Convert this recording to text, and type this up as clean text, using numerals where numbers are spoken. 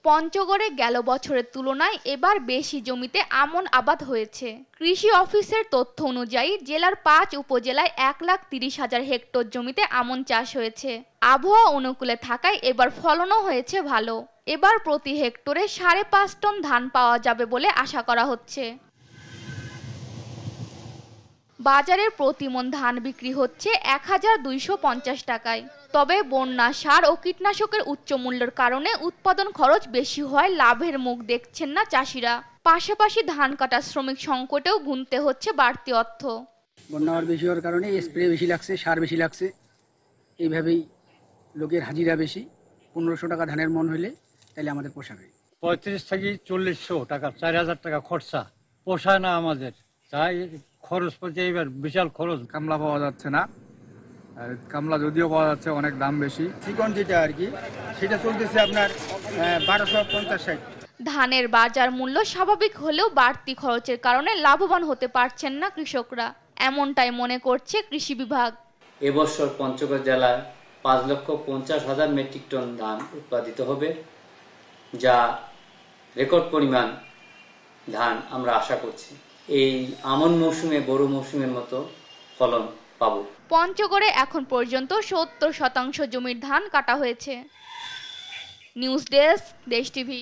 পঞ্চগড়ে গেল বছরের তুলনায় এবার বেশি জমিতে আমন আবাদ হয়েছে। কৃষি অফিসের তথ্য অনুযায়ী জেলার ৫ উপজেলায় ১,৩০,০০০ হেক্টর জমিতে আমন চাষ হয়েছে। আবহাওয়া অনুকূলে থাকায় এবার ফলনও হয়েছে ভালো। এবার প্রতি হেক্টরে ৫.৫ টন ধান পাওয়া যাবে বলে আশা করা হচ্ছে। বাজারে প্রতি মণ ধান বিক্রি হচ্ছে ১,২৫০ টাকায়। তবে বন্যা, সার ও কীটনাশকের উচ্চ মূল্যের কারণে উৎপাদন খরচ বেশি হয় লাভের মুখ দেখছেন না চাষিরা। পাশাপাশি ধান কাটা শ্রমিক সংকটেও গুনতে হচ্ছে বাড়তি অর্থ। বন্যা বেশি হওয়ার কারণে স্প্রে বেশি লাগছে, সার বেশি লাগছে, এইভাবেই লোকের হাজিরা বেশি। ১৫০০ টাকা ধানের মন হলে তাহলে আমাদের পোষাবে। ৩৫ থেকে ৪০০ টাকা, ৪,০০০ টাকা খরচা, পোষায় না আমাদের। তাই খরচ পড়ছে, এবার বিশাল খরচ। কামলা পাওয়া যাচ্ছে না, আর কামলা যদিও পাওয়া যাচ্ছে অনেক দাম বেশি। চিকন যেটা আর কি, সেটা চলতেছে আপনার ১২৫০। ধানের বাজার মূল্য স্বাভাবিক হলেও বাড়তি খরচের কারণে লাভবান হতে পারছেন না কৃষকরা, এমনটাই মনে করছে কৃষি বিভাগ। এবছর পঞ্চগড় জেলায় ৫,৫০,০০০ মেট্রিক টন ধান উৎপাদিত হবে, যা রেকর্ড পরিমাণ ধান আমরা আশা করছি। এই আমন মৌসুমে বড় মৌসুমের মতো ফলন পাবো। পঞ্চগড়ে এখন পর্যন্ত ৭০% জমির ধান কাটা হয়েছে। নিউজ ডেস্ক, দেশ টিভি।